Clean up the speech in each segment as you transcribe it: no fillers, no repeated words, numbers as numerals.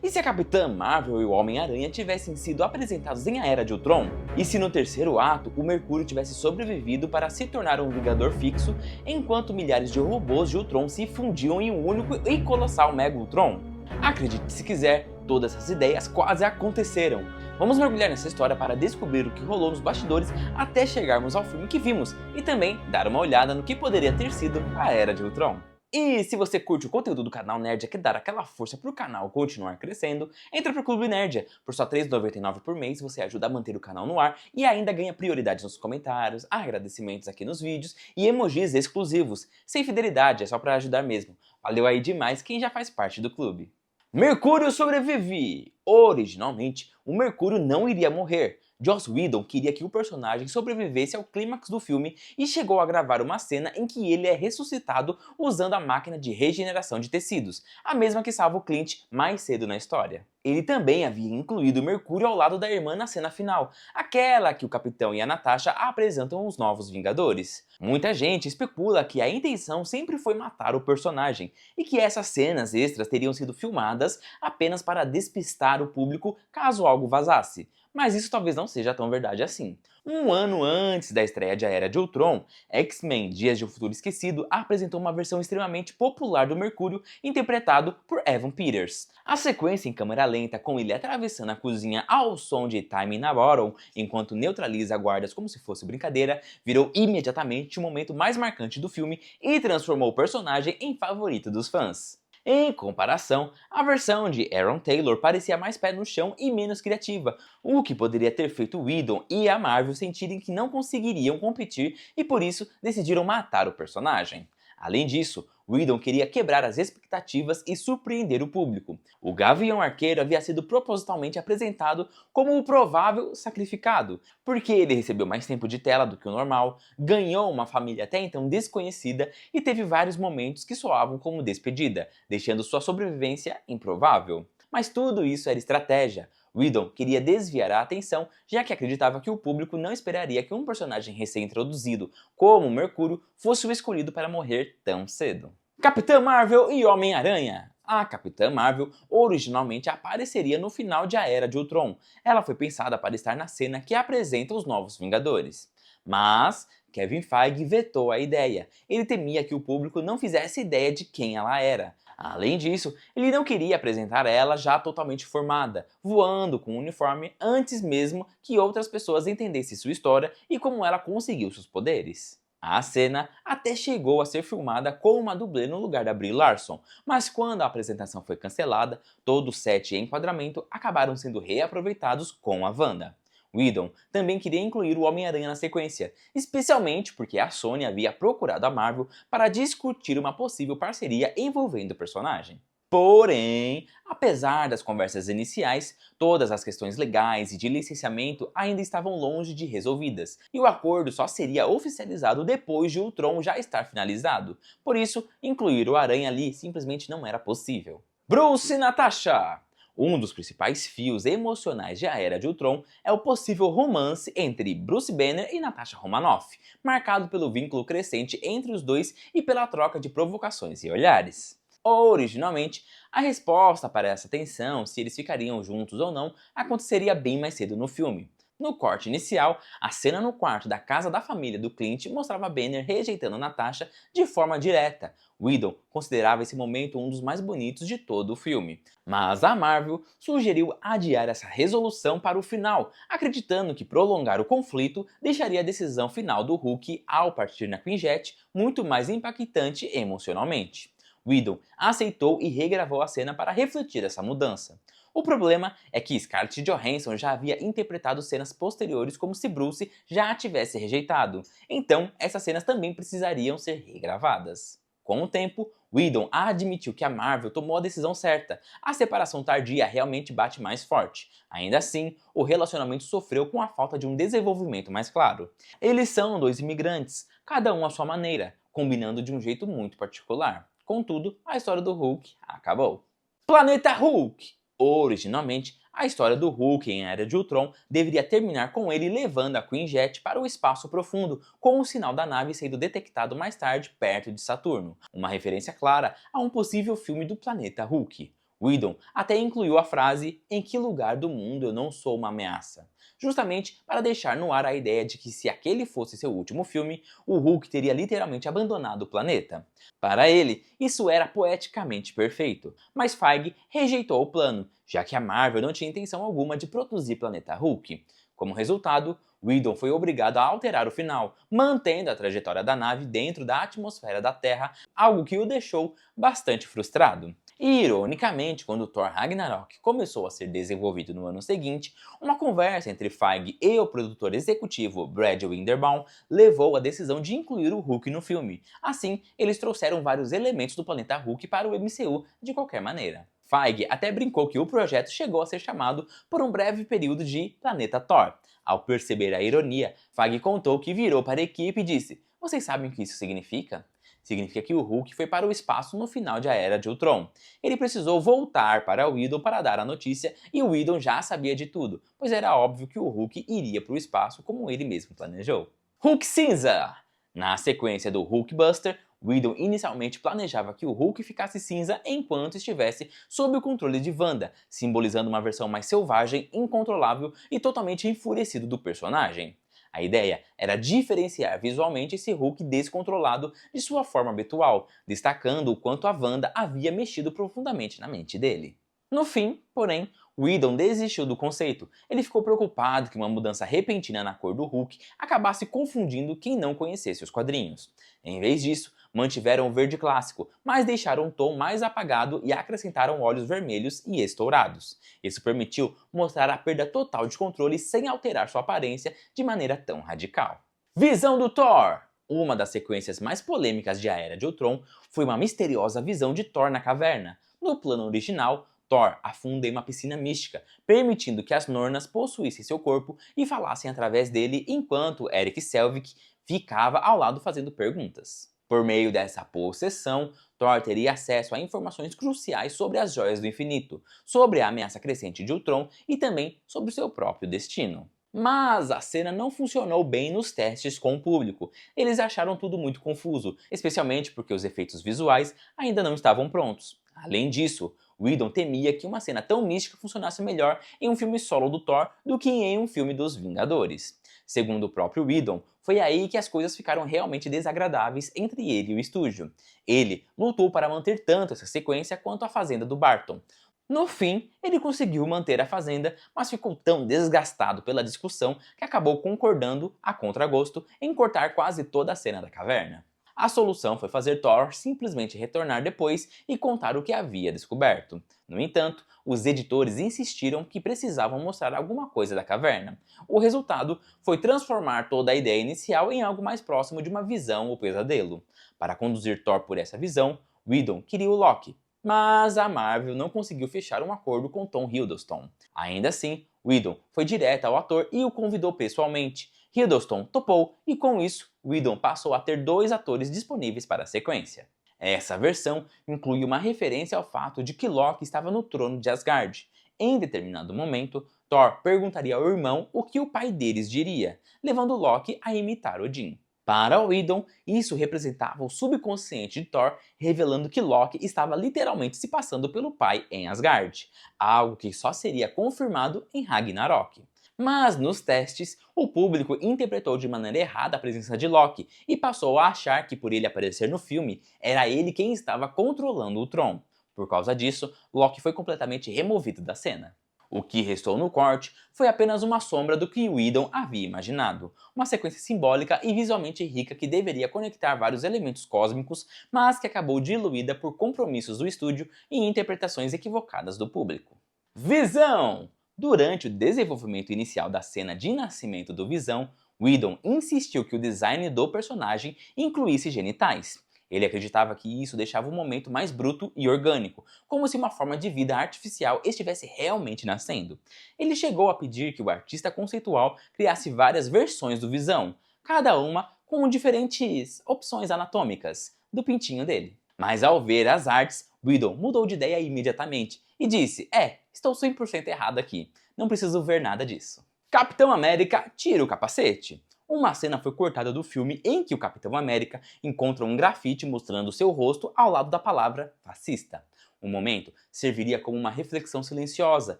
E se a Capitã Marvel e o Homem-Aranha tivessem sido apresentados em A Era de Ultron? E se no terceiro ato o Mercúrio tivesse sobrevivido para se tornar um Vingador fixo, enquanto milhares de robôs de Ultron se fundiam em um único e colossal Mega Ultron? Acredite se quiser, todas essas ideias quase aconteceram. Vamos mergulhar nessa história para descobrir o que rolou nos bastidores até chegarmos ao filme que vimos e também dar uma olhada no que poderia ter sido A Era de Ultron. E se você curte o conteúdo do canal Nerd e quer dar aquela força pro canal continuar crescendo, entra pro Clube Nerd. Por só R$ 3,99 por mês você ajuda a manter o canal no ar e ainda ganha prioridade nos comentários, agradecimentos aqui nos vídeos e emojis exclusivos. Sem fidelidade, é só pra ajudar mesmo. Valeu aí demais quem já faz parte do clube. Mercúrio sobrevive! Originalmente, o Mercúrio não iria morrer. Joss Whedon queria que o personagem sobrevivesse ao clímax do filme e chegou a gravar uma cena em que ele é ressuscitado usando a máquina de regeneração de tecidos, a mesma que salva o Clint mais cedo na história. Ele também havia incluído o Mercúrio ao lado da irmã na cena final, aquela que o Capitão e a Natasha apresentam os Novos Vingadores. Muita gente especula que a intenção sempre foi matar o personagem e que essas cenas extras teriam sido filmadas apenas para despistar o público caso algo vazasse. Mas isso talvez não seja tão verdade assim. Um ano antes da estreia de A Era de Ultron, X-Men Dias de um Futuro Esquecido apresentou uma versão extremamente popular do Mercúrio, interpretado por Evan Peters. A sequência em câmera lenta, com ele atravessando a cozinha ao som de Time in a Bottle, enquanto neutraliza guardas como se fosse brincadeira, virou imediatamente o momento mais marcante do filme e transformou o personagem em favorito dos fãs. Em comparação, a versão de Aaron Taylor parecia mais pé no chão e menos criativa, o que poderia ter feito Whedon e a Marvel sentirem que não conseguiriam competir e por isso decidiram matar o personagem. Além disso, Whedon queria quebrar as expectativas e surpreender o público. O Gavião Arqueiro havia sido propositalmente apresentado como o provável sacrificado, porque ele recebeu mais tempo de tela do que o normal, ganhou uma família até então desconhecida e teve vários momentos que soavam como despedida, deixando sua sobrevivência improvável. Mas tudo isso era estratégia. Whedon queria desviar a atenção, já que acreditava que o público não esperaria que um personagem recém-introduzido, como Mercúrio, fosse o escolhido para morrer tão cedo. Capitã Marvel e Homem-Aranha. A Capitã Marvel originalmente apareceria no final de A Era de Ultron. Ela foi pensada para estar na cena que apresenta os Novos Vingadores. Mas Kevin Feige vetou a ideia. Ele temia que o público não fizesse ideia de quem ela era. Além disso, ele não queria apresentar ela já totalmente formada, voando com um uniforme antes mesmo que outras pessoas entendessem sua história e como ela conseguiu seus poderes. A cena até chegou a ser filmada com uma dublê no lugar da Brie Larson, mas quando a apresentação foi cancelada, todo o set e enquadramento acabaram sendo reaproveitados com a Wanda. Whedon também queria incluir o Homem-Aranha na sequência, especialmente porque a Sony havia procurado a Marvel para discutir uma possível parceria envolvendo o personagem. Porém, apesar das conversas iniciais, todas as questões legais e de licenciamento ainda estavam longe de resolvidas, e o acordo só seria oficializado depois de Ultron já estar finalizado. Por isso, incluir o Aranha ali simplesmente não era possível. Bruce e Natasha! Um dos principais fios emocionais de A Era de Ultron é o possível romance entre Bruce Banner e Natasha Romanoff, marcado pelo vínculo crescente entre os dois e pela troca de provocações e olhares. Originalmente, a resposta para essa tensão, se eles ficariam juntos ou não, aconteceria bem mais cedo no filme. No corte inicial, a cena no quarto da casa da família do Clint mostrava Banner rejeitando Natasha de forma direta. Whedon considerava esse momento um dos mais bonitos de todo o filme. Mas a Marvel sugeriu adiar essa resolução para o final, acreditando que prolongar o conflito deixaria a decisão final do Hulk ao partir na Quinjet muito mais impactante emocionalmente. Whedon aceitou e regravou a cena para refletir essa mudança. O problema é que Scarlett Johansson já havia interpretado cenas posteriores como se Bruce já a tivesse rejeitado, então essas cenas também precisariam ser regravadas. Com o tempo, Whedon admitiu que a Marvel tomou a decisão certa. A separação tardia realmente bate mais forte. Ainda assim, o relacionamento sofreu com a falta de um desenvolvimento mais claro. Eles são dois imigrantes, cada um à sua maneira, combinando de um jeito muito particular. Contudo, a história do Hulk acabou. Planeta Hulk! Originalmente, a história do Hulk em Era de Ultron deveria terminar com ele levando a Quinjet para o espaço profundo, com o sinal da nave sendo detectado mais tarde perto de Saturno, uma referência clara a um possível filme do Planeta Hulk. Whedon até incluiu a frase "em que lugar do mundo eu não sou uma ameaça?", justamente para deixar no ar a ideia de que se aquele fosse seu último filme, o Hulk teria literalmente abandonado o planeta. Para ele, isso era poeticamente perfeito, mas Feige rejeitou o plano, já que a Marvel não tinha intenção alguma de produzir Planeta Hulk. Como resultado, Whedon foi obrigado a alterar o final, mantendo a trajetória da nave dentro da atmosfera da Terra, algo que o deixou bastante frustrado. E, ironicamente, quando Thor Ragnarok começou a ser desenvolvido no ano seguinte, uma conversa entre Feige e o produtor executivo Brad Winderbaum levou à decisão de incluir o Hulk no filme. Assim, eles trouxeram vários elementos do planeta Hulk para o MCU de qualquer maneira. Feige até brincou que o projeto chegou a ser chamado por um breve período de Planeta Thor. Ao perceber a ironia, Feige contou que virou para a equipe e disse: "Vocês sabem o que isso significa? Significa que o Hulk foi para o espaço no final de A Era de Ultron. Ele precisou voltar para o Whedon para dar a notícia e o Whedon já sabia de tudo, pois era óbvio que o Hulk iria para o espaço como ele mesmo planejou." Hulk cinza! Na sequência do Hulkbuster, Whedon inicialmente planejava que o Hulk ficasse cinza enquanto estivesse sob o controle de Wanda, simbolizando uma versão mais selvagem, incontrolável e totalmente enfurecido do personagem. A ideia era diferenciar visualmente esse Hulk descontrolado de sua forma habitual, destacando o quanto a Wanda havia mexido profundamente na mente dele. No fim, porém, Whedon desistiu do conceito. Ele ficou preocupado que uma mudança repentina na cor do Hulk acabasse confundindo quem não conhecesse os quadrinhos. Em vez disso, mantiveram o verde clássico, mas deixaram o tom mais apagado e acrescentaram olhos vermelhos e estourados. Isso permitiu mostrar a perda total de controle sem alterar sua aparência de maneira tão radical. Visão do Thor! Uma das sequências mais polêmicas de A Era de Ultron foi uma misteriosa visão de Thor na caverna. No plano original, Thor afunda em uma piscina mística, permitindo que as Nornas possuíssem seu corpo e falassem através dele enquanto Eric Selvig ficava ao lado fazendo perguntas. Por meio dessa possessão, Thor teria acesso a informações cruciais sobre as Joias do Infinito, sobre a ameaça crescente de Ultron e também sobre o seu próprio destino. Mas a cena não funcionou bem nos testes com o público. Eles acharam tudo muito confuso, especialmente porque os efeitos visuais ainda não estavam prontos. Além disso, Whedon temia que uma cena tão mística funcionasse melhor em um filme solo do Thor do que em um filme dos Vingadores. Segundo o próprio Whedon, foi aí que as coisas ficaram realmente desagradáveis entre ele e o estúdio. Ele lutou para manter tanto essa sequência quanto a Fazenda do Barton. No fim, ele conseguiu manter a Fazenda, mas ficou tão desgastado pela discussão que acabou concordando, a contragosto, em cortar quase toda a cena da caverna. A solução foi fazer Thor simplesmente retornar depois e contar o que havia descoberto. No entanto, os editores insistiram que precisavam mostrar alguma coisa da caverna. O resultado foi transformar toda a ideia inicial em algo mais próximo de uma visão ou pesadelo. Para conduzir Thor por essa visão, Whedon queria o Loki, mas a Marvel não conseguiu fechar um acordo com Tom Hiddleston. Ainda assim, Whedon foi direto ao ator e o convidou pessoalmente. Hiddleston topou e com isso, Whedon passou a ter 2 atores disponíveis para a sequência. Essa versão inclui uma referência ao fato de que Loki estava no trono de Asgard. Em determinado momento, Thor perguntaria ao irmão o que o pai deles diria, levando Loki a imitar Odin. Para Whedon, isso representava o subconsciente de Thor, revelando que Loki estava literalmente se passando pelo pai em Asgard, algo que só seria confirmado em Ragnarok. Mas nos testes, o público interpretou de maneira errada a presença de Loki e passou a achar que por ele aparecer no filme, era ele quem estava controlando o Tron. Por causa disso, Loki foi completamente removido da cena. O que restou no corte foi apenas uma sombra do que Whedon havia imaginado, uma sequência simbólica e visualmente rica que deveria conectar vários elementos cósmicos, mas que acabou diluída por compromissos do estúdio e interpretações equivocadas do público. Visão! Durante o desenvolvimento inicial da cena de nascimento do Visão, Whedon insistiu que o design do personagem incluísse genitais. Ele acreditava que isso deixava o momento mais bruto e orgânico, como se uma forma de vida artificial estivesse realmente nascendo. Ele chegou a pedir que o artista conceitual criasse várias versões do Visão, cada uma com diferentes opções anatômicas do pintinho dele. Mas ao ver as artes, Whedon mudou de ideia imediatamente e disse: estou 100% errado aqui, não preciso ver nada disso. Capitão América tira o capacete. Uma cena foi cortada do filme em que o Capitão América encontra um grafite mostrando seu rosto ao lado da palavra fascista. O momento serviria como uma reflexão silenciosa,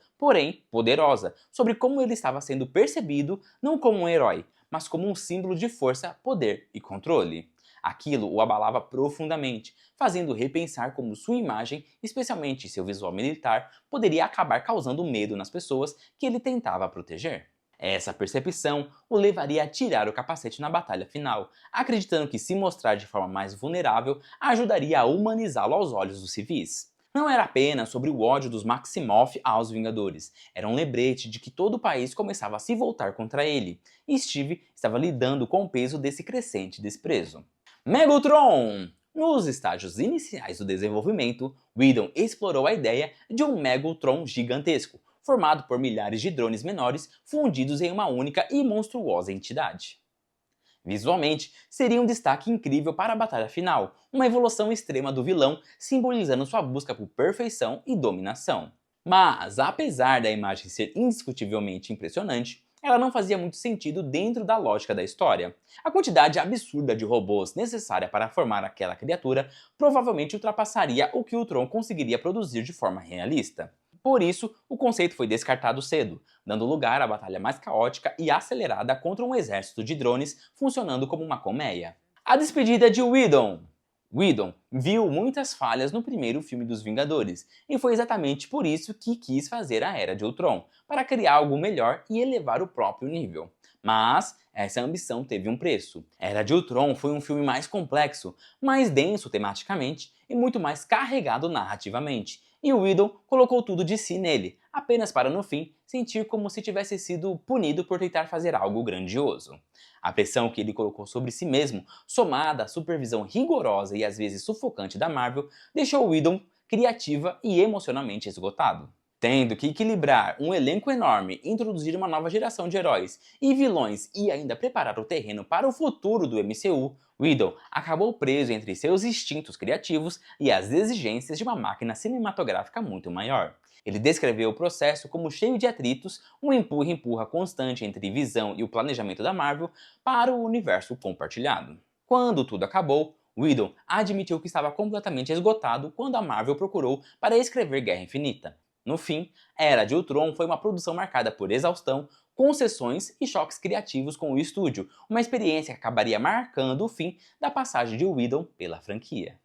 porém poderosa, sobre como ele estava sendo percebido não como um herói, mas como um símbolo de força, poder e controle. Aquilo o abalava profundamente, fazendo repensar como sua imagem, especialmente seu visual militar, poderia acabar causando medo nas pessoas que ele tentava proteger. Essa percepção o levaria a tirar o capacete na batalha final, acreditando que se mostrar de forma mais vulnerável ajudaria a humanizá-lo aos olhos dos civis. Não era apenas sobre o ódio dos Maximoff aos Vingadores, era um lembrete de que todo o país começava a se voltar contra ele, e Steve estava lidando com o peso desse crescente desprezo. Megotron! Nos estágios iniciais do desenvolvimento, Whedon explorou a ideia de um Megotron gigantesco, formado por milhares de drones menores fundidos em uma única e monstruosa entidade. Visualmente, seria um destaque incrível para a batalha final, uma evolução extrema do vilão, simbolizando sua busca por perfeição e dominação. Mas, apesar da imagem ser indiscutivelmente impressionante, ela não fazia muito sentido dentro da lógica da história. A quantidade absurda de robôs necessária para formar aquela criatura provavelmente ultrapassaria o que o Tron conseguiria produzir de forma realista. Por isso, o conceito foi descartado cedo, dando lugar à batalha mais caótica e acelerada contra um exército de drones funcionando como uma colmeia. A despedida de Whedon. Whedon viu muitas falhas no primeiro filme dos Vingadores, e foi exatamente por isso que quis fazer a Era de Ultron, para criar algo melhor e elevar o próprio nível. Mas essa ambição teve um preço. Era de Ultron foi um filme mais complexo, mais denso tematicamente e muito mais carregado narrativamente, e o Whedon colocou tudo de si nele, apenas para no fim sentir como se tivesse sido punido por tentar fazer algo grandioso. A pressão que ele colocou sobre si mesmo, somada à supervisão rigorosa e às vezes sufocante da Marvel, deixou Whedon criativa e emocionalmente esgotado. Tendo que equilibrar um elenco enorme, introduzir uma nova geração de heróis e vilões e ainda preparar o terreno para o futuro do MCU, Whedon acabou preso entre seus instintos criativos e as exigências de uma máquina cinematográfica muito maior. Ele descreveu o processo como cheio de atritos, um empurra-empurra constante entre visão e o planejamento da Marvel para o universo compartilhado. Quando tudo acabou, Whedon admitiu que estava completamente esgotado quando a Marvel procurou para escrever Guerra Infinita. No fim, a Era de Ultron foi uma produção marcada por exaustão, concessões e choques criativos com o estúdio, uma experiência que acabaria marcando o fim da passagem de Whedon pela franquia.